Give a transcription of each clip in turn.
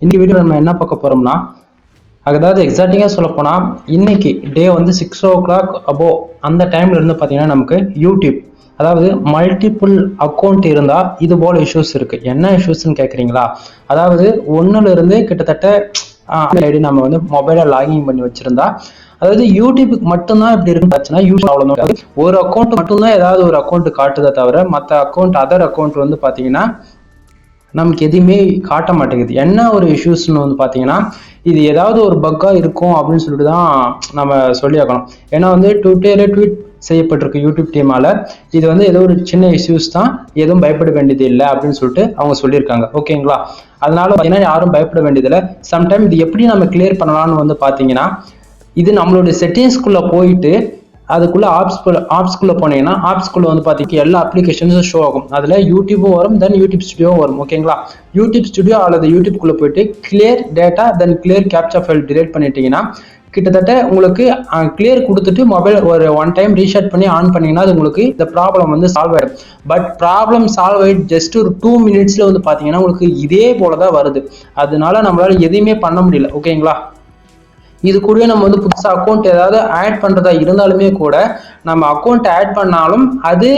இந்த வீடியோ நம்ம என்ன பார்க்க போறோம்னா, அதாவது எக்ஸாக்டிங்காக சொல்ல போனால் இன்னைக்கு டே வந்து 6 o'clock அபோவ் அந்த டைம்ல இருந்து பார்த்தீங்கன்னா நமக்கு யூடியூப், அதாவது மல்டிபிள் அக்கௌண்ட் இருந்தால் இது போல இஷ்யூஸ் இருக்கு. என்ன இஷ்யூஸ்ன்னு கேட்குறீங்களா? அதாவது ஒன்னுல இருந்து கிட்டத்தட்ட ஐடி நம்ம வந்து மொபைலை லாகின் பண்ணி வச்சிருந்தா, அதாவது யூடியூபுக்கு மட்டும்தான் இப்படி இருக்குன்னு யூடியூப் அவ்வளோ ஒரு அக்கௌண்ட் மட்டும்தான் ஏதாவது ஒரு அக்கௌண்ட் காட்டுதை தவிர மற்ற அக்கௌண்ட் அதர் அக்கௌண்ட் வந்து பார்த்தீங்கன்னா நமக்கு எதுவுமே காட்ட மாட்டேங்குது. என்ன ஒரு இஷ்யூஸ்ன்னு வந்து பார்த்தீங்கன்னா, இது ஏதாவது ஒரு பக்காக இருக்கும் அப்படின்னு சொல்லிட்டு தான் நம்ம சொல்லியாக்கணும். ஏன்னா வந்து ட்வீட் செய்யப்பட்டிருக்கு யூடியூப் டீமால. இது வந்து ஏதோ ஒரு சின்ன இஷ்யூஸ் தான், எதுவும் பயப்பட வேண்டியது இல்லை அப்படின்னு சொல்லிட்டு அவங்க சொல்லியிருக்காங்க. ஓகேங்களா? அதனால பார்த்தீங்கன்னா யாரும் பயப்பட வேண்டியதில்லை. சம்டைம் இது எப்படி நம்ம கிளியர் பண்ணலாம்னு வந்து பார்த்தீங்கன்னா, இது நம்மளுடைய செட்டிங்ஸ்குள்ளே போயிட்டு அதுக்குள்ள ஆப்ஸ்குள்ள போனீங்கன்னா ஆப்ஸ்குள்ள வந்து பார்த்தீங்கன்னா எல்லா அப்ளிகேஷன்ஸும் ஷோ ஆகும். அதில் யூடியூபும் வரும், தென் யூடியூப் ஸ்டுடியோவும் வரும். ஓகேங்களா? யூடியூப் ஸ்டுடியோ அல்லது யூடியூப்குள்ளே போயிட்டு கிளியர் டேட்டா தென் கிளியர் கேப்சா ஃபைல் டிலீட் பண்ணிட்டீங்கன்னா கிட்டத்தட்ட உங்களுக்கு கிளியர் கொடுத்துட்டு மொபைல் ஒரு ஒன் டைம் ரீஸ்டார்ட் பண்ணி ஆன் பண்ணீங்கன்னா அது உங்களுக்கு இந்த ப்ராப்ளம் வந்து சால்வ் ஆயிடும். பட் ப்ராப்ளம் சால்வ் ஆயிட்டு ஜஸ்ட் ஒரு 2 minutesல வந்து பார்த்தீங்கன்னா உங்களுக்கு இதே போல தான் வருது. அதனால நம்மளால எதையுமே பண்ண முடியல. ஓகேங்களா? இது கூடவே நம்ம வந்து புதுசாக அக்கௌண்ட் ஏதாவது ஆட் பண்ணுறதா இருந்தாலுமே கூட நம்ம அக்கௌண்ட் ஆட் பண்ணாலும் அது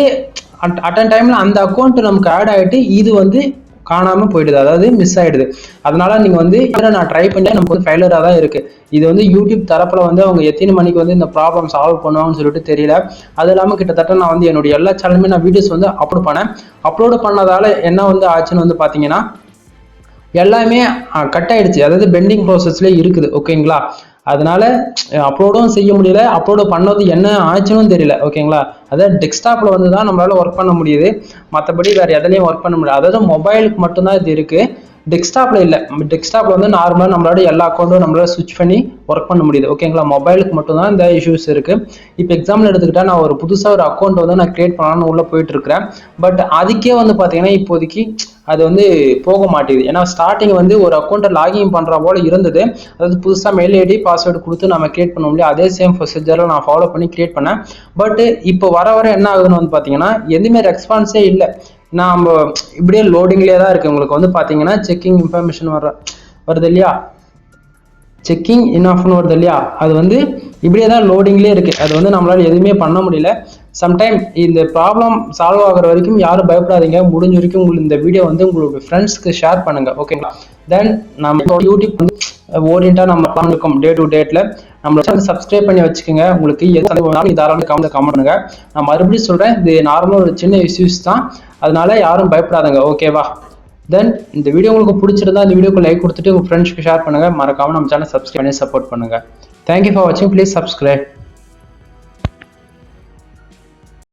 அட்டன் டைமில் அந்த அக்கௌண்ட் நமக்கு ஆட் ஆகிட்டு இது வந்து காணாமல் போயிடுது, அதாவது மிஸ் ஆகிடுது. அதனால நீங்கள் வந்து இதில் நான் ட்ரை பண்ணி நமக்கு வந்து ஃபெயிலராக தான் இருக்குது. இது வந்து யூடியூப் தரப்பில் வந்து அவங்க எத்தனை மணிக்கு வந்து இந்த ப்ராப்ளம் சால்வ் பண்ணுவாங்கன்னு சொல்லிட்டு தெரியல. அது இல்லாமல் கிட்டத்தட்ட நான் வந்து என்னுடைய எல்லா சேனலுமே நான் வீடியோஸ் வந்து அப்லோடு பண்ணதால என்ன வந்து ஆச்சுன்னு வந்து பார்த்தீங்கன்னா எல்லாமே கட் ஆயிடுச்சு, அதாவது பெண்டிங் ப்ராசஸ்ல இருக்குது. ஓகேங்களா? அதனால அப்லோடும் செய்ய முடியல, அப்லோடு பண்ணது என்ன ஆச்சுன்னு தெரியல. ஓகேங்களா? அதாவது டெஸ்க்டாப்ல வந்து தான் நம்மளால ஒர்க் பண்ண முடியுது, மற்றபடி வேற எதுலையும் ஒர்க் பண்ண முடியாது. அதாவது மொபைலுக்கு மட்டும்தான் இது இருக்கு, டெஸ்க்டாப்ல இல்லை. டெஸ்க்டாப்ல வந்து நார்மலாக நம்மளோட எல்லா அக்கௌண்ட்டும் நம்மளால ஸ்விட்ச் பண்ணி ஒர்க் பண்ண முடியுது. ஓகேங்களா? மொபைலுக்கு மட்டும்தான் இந்த இஷ்யூஸ் இருக்கு. இப்போ எக்ஸாம்பிள் எடுத்துக்கிட்டா நான் ஒரு புதுசாக ஒரு அக்கௌண்ட் வந்து நான் கிரியேட் பண்ணலாம்னு உள்ள போயிட்டு இருக்கிறேன். பட் அதுக்கே வந்து பார்த்தீங்கன்னா இப்போதைக்கு அது வந்து போக மாட்டேங்குது. ஏன்னா ஸ்டார்டிங் வந்து ஒரு அக்கௌண்ட்டை லாகின் பண்ணுற போல இருந்தது, அதாவது புதுசாக மெயில் ஐடி பாஸ்வேர்டு கொடுத்து நம்ம கிரியேட் பண்ண முடியும். அதே சேம் ப்ரொசீஜரை நான் ஃபாலோ பண்ணி கிரியேட் பண்ணேன். பட் இப்போ வர என்ன ஆகுதுன்னு வந்து பார்த்தீங்கன்னா எதுவுமே ரெஸ்பான்ஸே இல்லை. நம்ம இப்படியே லோடிங்லேயே தான் இருக்கு. உங்களுக்கு வந்து பார்த்தீங்கன்னா செக்கிங் இன்ஃபர்மேஷன் வருது இல்லையா, செக்கிங் இன்ஆஃப்னு வருது இல்லையா, அது வந்து இப்படியே தான் லோடிங்லேயே இருக்கு. அது வந்து நம்மளால எதுவுமே பண்ண முடியல. சம்டைம் இந்த ப்ராப்ளம் சால்வ் ஆகிற வரைக்கும் யாரும் பயப்படாதீங்க. முடிஞ்ச வரைக்கும் உங்களுக்கு இந்த வீடியோ வந்து உங்களோட ஃப்ரெண்ட்ஸ்க்கு ஷேர் பண்ணுங்க. ஓகேங்களா? தென் நம்ம யூடியூப் வந்து ஓரியண்டா நம்ம பண்ணிருக்கோம் டே டு டேட்ல. நம்மளோட சேனல் சப்ஸ்கிரைப் பண்ணி வச்சுக்கோங்க. உங்களுக்கு எது சந்தேகம் தாராளமாக கமெண்ட் பண்ணுங்க. நான் மறுபடியும் சொல்றேன், இது நார்மலாக ஒரு சின்ன இஷ்யூஸ் தான், அதனால யாரும் பயப்படாதீங்க. ஓகேவா? தென் இந்த வீடியோ உங்களுக்கு பிடிச்சிருந்தா இந்த வீடியோக்கு லைக் கொடுத்துட்டு உங்க ஃப்ரெண்ட்ஸ்க்கு ஷேர் பண்ணுங்க. மறக்காம நம்ம சேனல் சப்ஸ்கிரைப் பண்ணி சப்போர்ட் பண்ணுங்க. தேங்க்யூ ஃபார் வாட்சிங். Please subscribe.